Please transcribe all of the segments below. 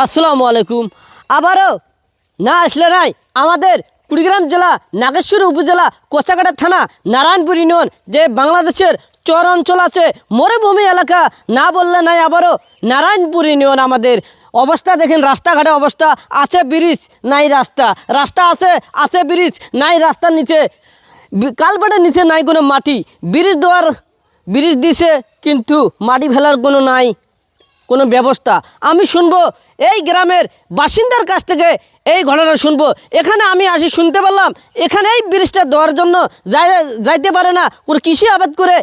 আসসালামু আলাইকুম। আবারও না আসলে নাই আমাদের কুড়িগ্রাম জেলা নাগেশ্বর উপজেলা কোচাঘাটা থানা নারায়ণপুর ইউনিয়ন যে বাংলাদেশের চর অঞ্চল আছে মরুভূমি এলাকা না বললে নাই। আবারও নারায়ণপুর ইউনিয়ন আমাদের অবস্থা দেখেন, রাস্তাঘাটে অবস্থা আছে ব্রিজ নাই রাস্তা, রাস্তা আছে আছে ব্রিজ নাই, রাস্তার নিচে কালভার্টের নিচে নাই কোনো মাটি, ব্রিজ দিছে কিন্তু মাটি ফেলার কোনো নাই কোনো ব্যবস্থা। আমি শুনবো এই গ্রামের বাসিন্দার কাছ থেকে এই ঘটনা শুনবো। এখানে আমি আসি শুনতে পারলাম এখানে এই ব্রিজটা দেওয়ার জন্য যাইতে পারে না কোনো কৃষি আবাদ করে,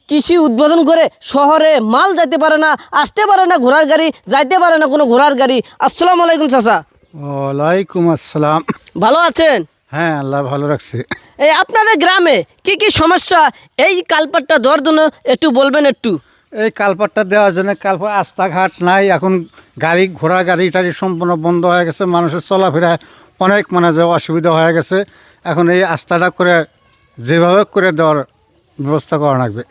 কৃষি উদ্বোধন করে শহরে মাল যাইতে পারে না, আসতে পারে না ঘোড়ার গাড়ি, যাইতে পারে না কোনো ঘোড়ার গাড়ি। আসসালামু আলাইকুম চাচা। ওয়ালাইকুম আসসালাম। ভালো আছেন? হ্যাঁ, আল্লাহ ভালো রাখছে। এই আপনাদের গ্রামে কি সমস্যা এই কালপাটটা দেওয়ার জন্য একটু বলবেন একটু। এই কালপাটটা দেওয়ার জন্য রাস্তাঘাট নাই, এখন ঘোড়া গাড়ি টাড়ি সম্পূর্ণ বন্ধ হয়ে গেছে, মানুষের চলাফেরা অনেক যে অসুবিধা হয়ে গেছে। এখন এই রাস্তাটা করে যেভাবে করে দেওয়ার ব্যবস্থা করা লাগবে।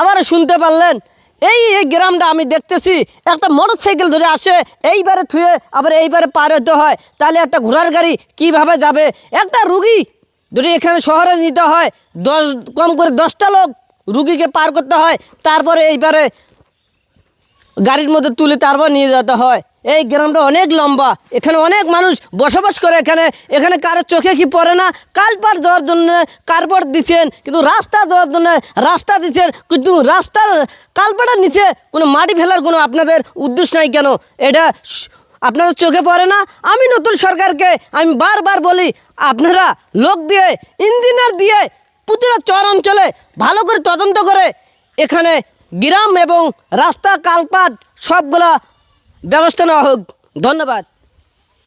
আবার শুনতে পারলেন এই গ্রামটা আমি দেখতেছি একটা মোটর সাইকেল ধরে আসে, এইবারে থুয়ে আবার এইবারে পার হতে হয়, তাহলে একটা ঘোড়ার গাড়ি কিভাবে যাবে? একটা রুগী যদি এখানে শহরে নিতে হয় কম করে 10টা লোক রুগীকে পার করতে হয়, তারপরে এইবারে গাড়ির মধ্যে তুলে তারপর নিয়ে যেতে হয়। এই গ্রামটা অনেক লম্বা, এখানে অনেক মানুষ বসবাস করে। এখানে কারো চোখে কি পড়ে না? কালপাট দেওয়ার জন্য কার্পট দিচ্ছেন, কিন্তু রাস্তা দেওয়ার জন্য রাস্তা দিচ্ছেন, কিন্তু রাস্তার কালপাটের নিচে কোনো মাটি ফেলার কোনো আপনাদের উদ্দেশ্য নাই কেন? এটা আপনাদের চোখে পড়ে না? আমি নতুন সরকারকে আমি বারবার বলি, আপনারা লোক দিয়ে ইঞ্জিনিয়ার দিয়ে প্রতিটা চর অঞ্চলে ভালো করে তদন্ত করে এখানে গ্রাম এবং রাস্তা কালপাট সবগুলা ব্যবস্থা নেওয়া হোক। ধন্যবাদ।